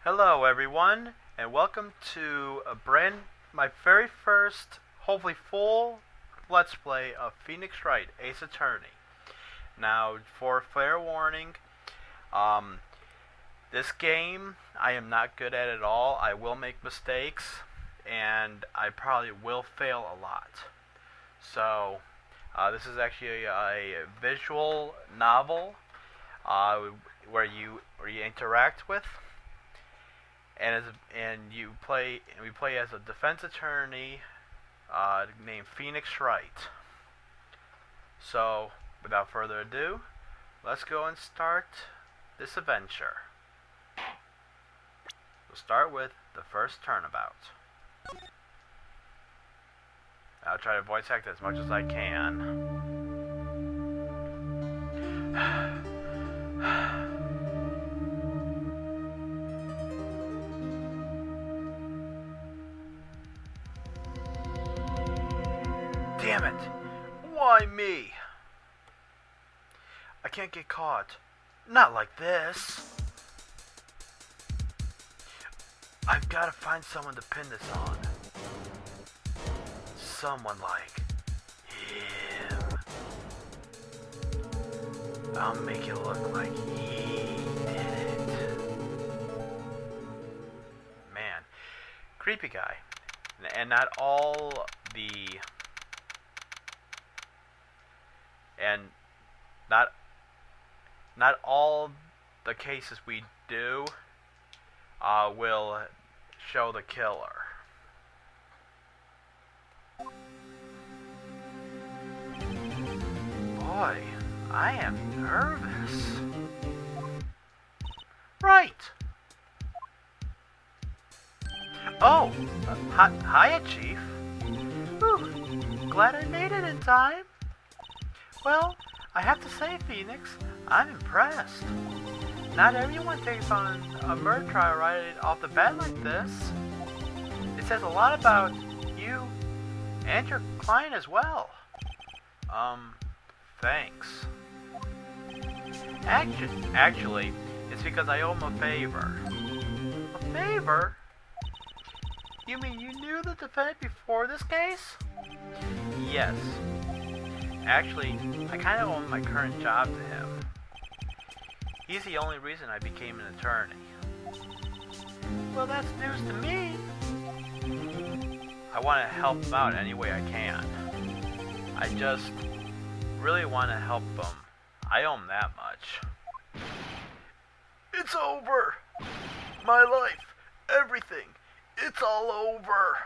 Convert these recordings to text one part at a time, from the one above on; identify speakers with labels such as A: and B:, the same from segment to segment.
A: Hello everyone, and welcome to my very first, hopefully full Let's Play of Phoenix Wright, Ace Attorney. Now, for fair warning, um, this game, I am not good at all. I will make mistakes, and I probably will fail a lot. So, this is actually a visual novel where you interact with. We play as a defense attorney named Phoenix Wright. So, without further ado, let's go and start this adventure. We'll start with the first turnabout. I'll try to voice act as much as I can. Damn it! Why me? I can't get caught. Not like this. I've got to find someone to pin this on. Someone like him. I'll make it look like he did it. Man, creepy guy. And not all the... And not all the cases we do will show the killer. Boy, I am nervous. Right. Oh, hiya, Chief. Whew, glad I made it in time. Well, I have to say, Phoenix, I'm impressed. Not everyone takes on a murder trial right off the bat like this. It says a lot about you and your client as well. Thanks. Actually, it's because I owe him a favor. A favor? You mean you knew the defendant before this case? Yes. Actually, I kind of owe my current job to him. He's the only reason I became an attorney. Well, that's news to me. I want to help him out any way I can. I just really want to help him. I owe him that much. It's over. My life, everything, it's all over.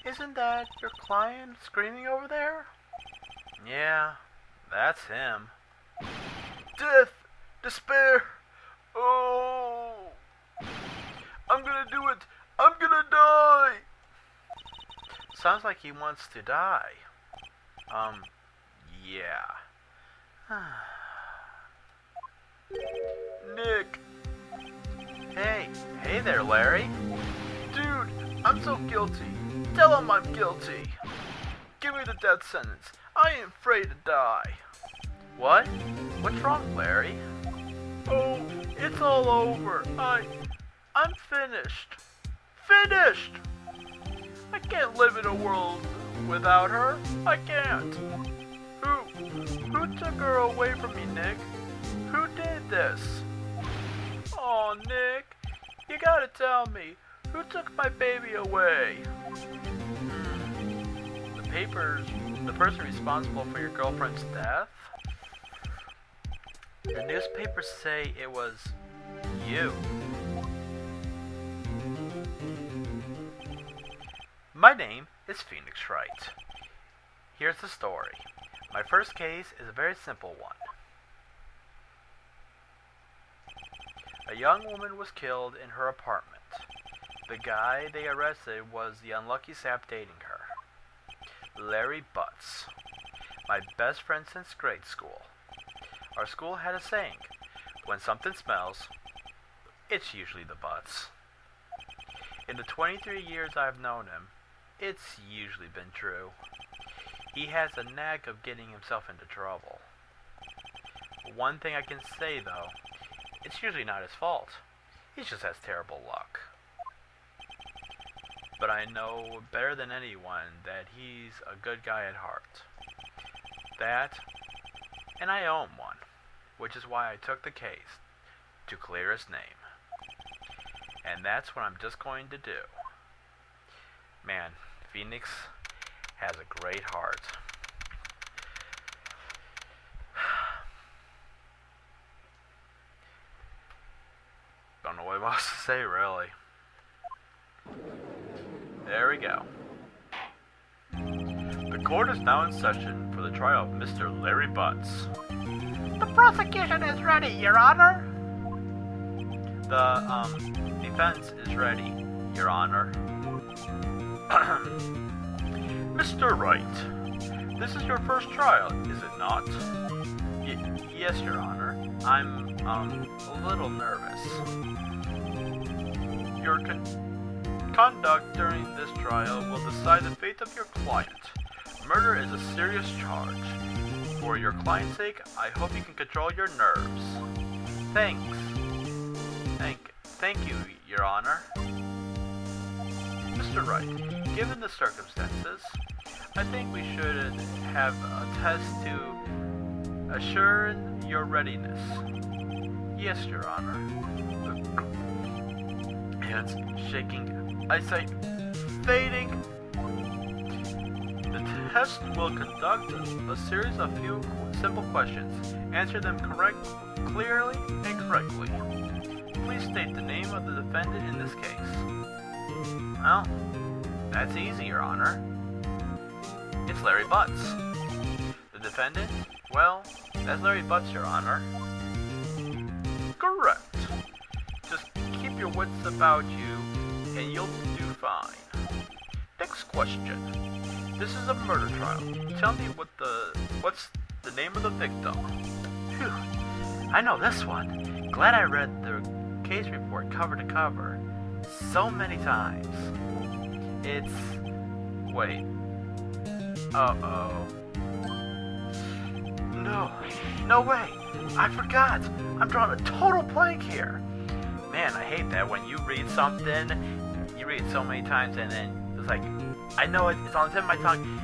A: Isn't that your client screaming over there? Yeah, that's him. Death! Despair! Oh! I'm gonna do it! I'm gonna die! Sounds like he wants to die. Yeah. Nick! Hey there, Larry. Dude, I'm so guilty. Tell him I'm guilty. Give me the death sentence. I ain't afraid to die. What? What's wrong, Larry? Oh, it's all over. I'm finished. Finished! I can't live in a world without her. I can't. Who took her away from me, Nick? Who did this? Oh, Nick, you gotta tell me. Who took my baby away? The person responsible for your girlfriend's death? The newspapers say it was you. My name is Phoenix Wright. Here's the story. My first case is a very simple one. A young woman was killed in her apartment. The guy they arrested was the unlucky sap dating her. Larry Butts. My best friend since grade school. Our school had a saying, when something smells, it's usually the Butts. In the 23 years I've known him, it's usually been true. He has a knack of getting himself into trouble. One thing I can say, though, it's usually not his fault. He just has terrible luck. But I know better than anyone that he's a good guy at heart. That, and I owe him one, which is why I took the case, to clear his name. And that's what I'm just going to do. Man, Phoenix has a great heart. Don't know what else to say, really. There we go. The court is now in session for the trial of Mr. Larry Butts.
B: The prosecution is ready, Your Honor.
A: The, defense is ready, Your Honor. Mr. Wright, this is your first trial, is it not? Yes, Your Honor. I'm, a little nervous. Your conduct during this trial will decide the fate of your client. Murder is a serious charge. For your client's sake, I hope you can control your nerves. Thanks. Thank you, Your Honor. Mr. Wright, given the circumstances, I think we should have a test to assure your readiness. Yes, Your Honor. Hands shaking, eyesight fading. The test will conduct a series of few simple questions. Answer them clearly and correctly. Please state the name of the defendant in this case. Well, that's easy, Your Honor. It's Larry Butts. The defendant? Well, that's Larry Butts, Your Honor. Correct. Just keep your wits about you, and you'll do fine. Next question. This is a murder trial. Tell me what's the name of the victim? Phew. I know this one. Glad I read the case report cover to cover so many times. It's... wait. Uh-oh. No way. I forgot. I'm drawing a total blank here. Man, I hate that when you read something, you read it so many times and then it's like, I know it's on the tip of my tongue.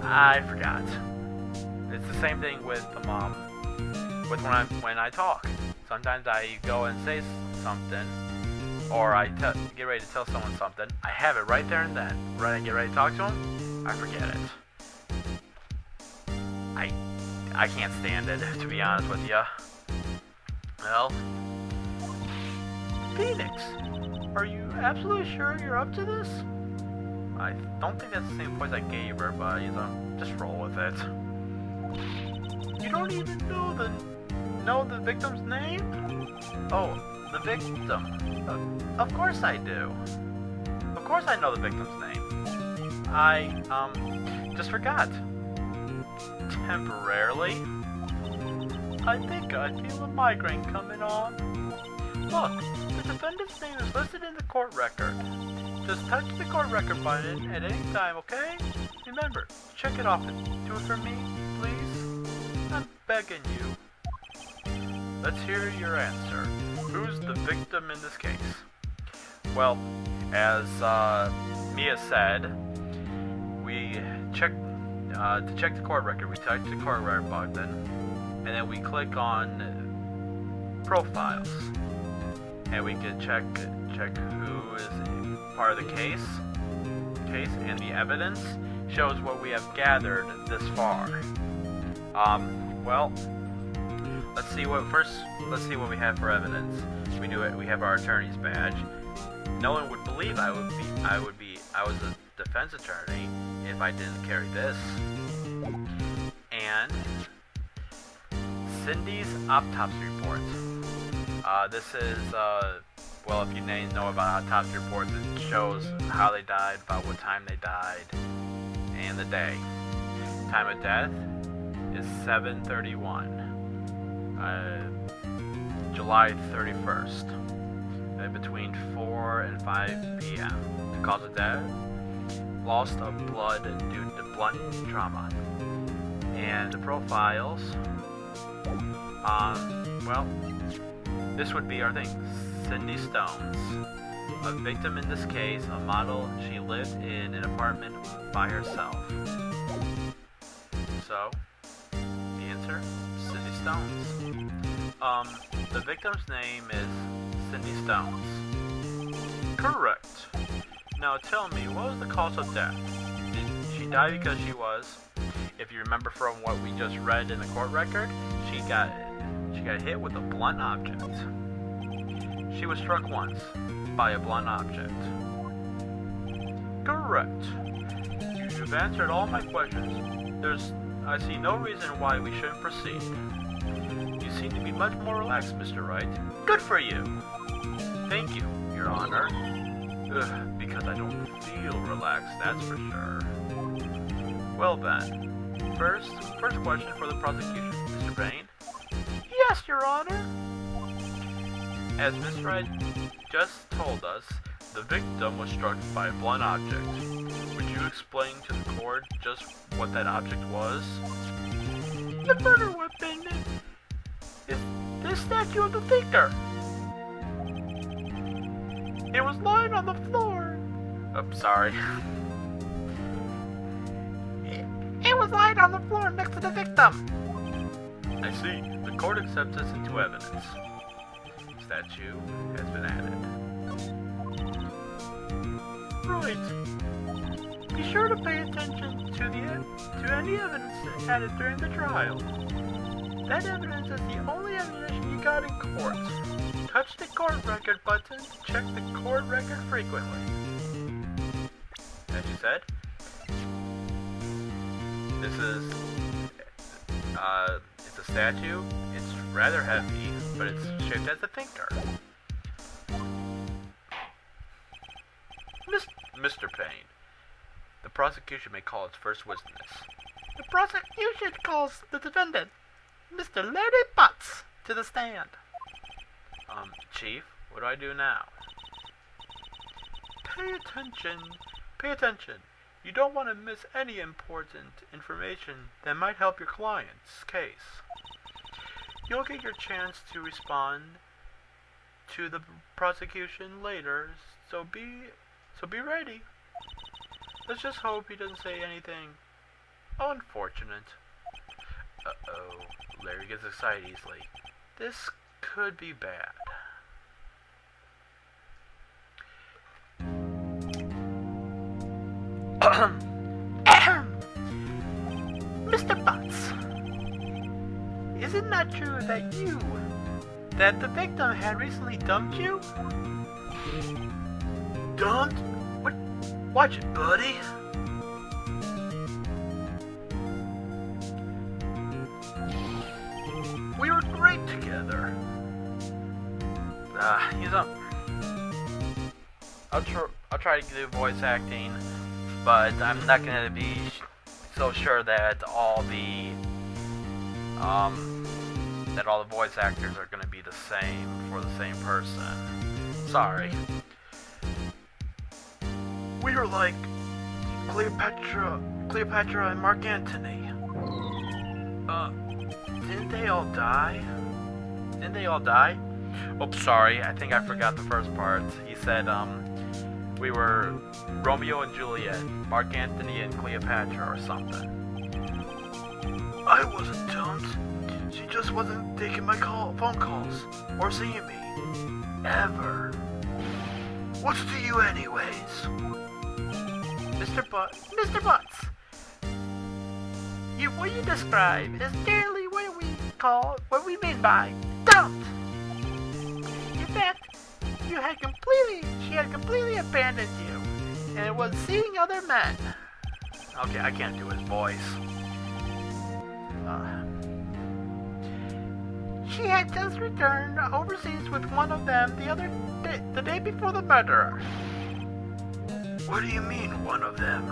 A: I forgot. It's the same thing with with when I talk. Sometimes I go and say something, or I get ready to tell someone something. I have it right there and then. When I get ready to talk to them, I forget it. I can't stand it, to be honest with you. Well, Phoenix, are you absolutely sure you're up to this? I don't think that's the same voice I gave her, but just roll with it. You don't even know the victim's name? Oh, the victim. Of course I do. Of course I know the victim's name. I just forgot. Temporarily. I think I feel a migraine coming on. Look, the defendant's name is listed in the court record. Just touch the court record button at any time, okay? Remember, check it off and do it for me, please. I'm begging you. Let's hear your answer. Who's the victim in this case? Well, as Mia said, we checked to check the court record. We touch the court record button, and then we click on profiles, and we can check who is part of the case, and the evidence shows what we have gathered this far. Well, let's see what we have for evidence. We have our attorney's badge. No one would believe I was a defense attorney if I didn't carry this. And Cindy's autopsy report. This is well, if you know about autopsy reports, it shows how they died, about what time they died, and the day. Time of death is 7:31, July 31st, between 4 and 5 p.m. The cause of death, loss of blood due to blunt trauma. And the profiles, well, This would be our thing. Cindy Stones. A victim in this case, a model. She lived in an apartment by herself. So, the answer, Cindy Stones. The victim's name is Cindy Stones. Correct. Now tell me, what was the cause of death? Did she die because she was, if you remember from what we just read in the court record, she got hit with a blunt object. She was struck once by a blunt object. Correct. You've answered all my questions. I see no reason why we shouldn't proceed. You seem to be much more relaxed, Mr. Wright. Good for you. Thank you, Your Honor. Because I don't feel relaxed, that's for sure. Well then, first question for the prosecution, Mr. Payne.
B: Yes, Your Honor.
A: As Miss Wright just told us, the victim was struck by a blunt object. Would you explain to the court just what that object was?
B: The murder weapon is this statue of the thinker. It was lying on the floor.
A: Oh, sorry.
B: It was lying on the floor next to the victim.
A: I see. The court accepts this into evidence. Statue has been added.
B: Right. Be sure to pay attention to any evidence added during the trial. That evidence is the only ammunition you got in court. Touch the court record button to check the court record frequently.
A: As you said, this is it's a statue. It's rather heavy, but it's shaped as a thinker. Mr. Payne, the prosecution may call its first witness.
B: The prosecution calls the defendant, Mr. Larry Butts, to the stand.
A: Chief, what do I do now?
B: Pay attention. Pay attention. You don't want to miss any important information that might help your client's case. You'll get your chance to respond to the prosecution later, so be ready. Let's just hope he doesn't say anything unfortunate. Uh-oh, Larry gets excited easily. This could be bad. Mr. Butts, is it not true that the victim had recently dumped you? Dumped? What? Watch it, buddy. We were great together.
A: He's up. I'll try to do voice acting, but I'm not gonna be so sure that all the voice actors are gonna be the same for the same person. Sorry.
B: We were like Cleopatra and Mark Antony. Didn't they all die?
A: Oh, sorry. I think I forgot the first part. He said, we were Romeo and Juliet, Mark Antony and Cleopatra or something.
B: I wasn't dumped. She just wasn't taking my phone calls or seeing me. Ever. What's to you anyways? Mr. Butts, what you describe is merely what we mean by dumped. In fact, she had completely abandoned you, and was seeing other men.
A: Okay, I can't do his voice.
B: She had just returned overseas with one of them the day before the murder. What do you mean, one of them?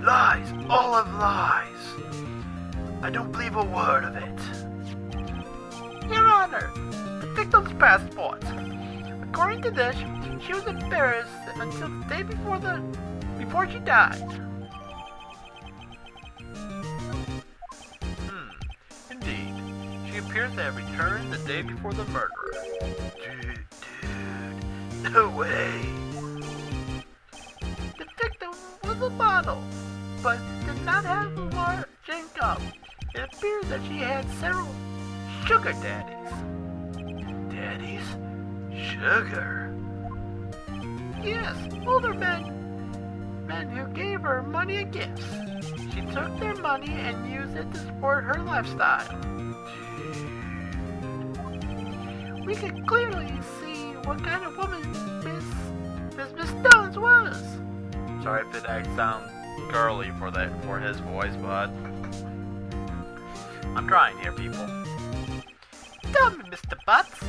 B: Lies, all of lies. I don't believe a word of it. Your Honor, the victim's passport. According to this, she was embarrassed until the day before she died.
A: Indeed. She appeared appears to have returned the day before the murder.
B: Dude, no way.
A: The victim was a model, but did not have a large income. It appears that she had several sugar daddies.
B: Daddies? Sugar?
A: Yes, older men who gave her money and gifts. She took their money and used it to support her lifestyle. We could clearly see what kind of woman this Miss Stones was. Sorry if I sound girly for his voice, but I'm trying here, people. Tell me, Mr. Butts,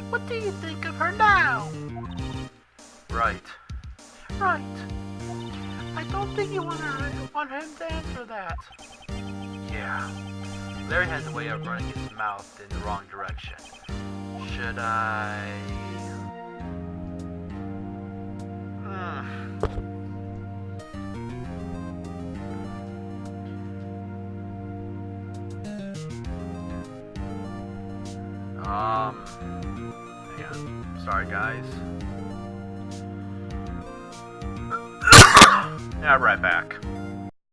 A: what do you think of her now?
B: Right.
A: Right. I don't think you want him to answer that.
B: Yeah. Larry has a way of running his mouth in the wrong direction. Should I... Hang on. Sorry, guys.
A: Yeah, right back.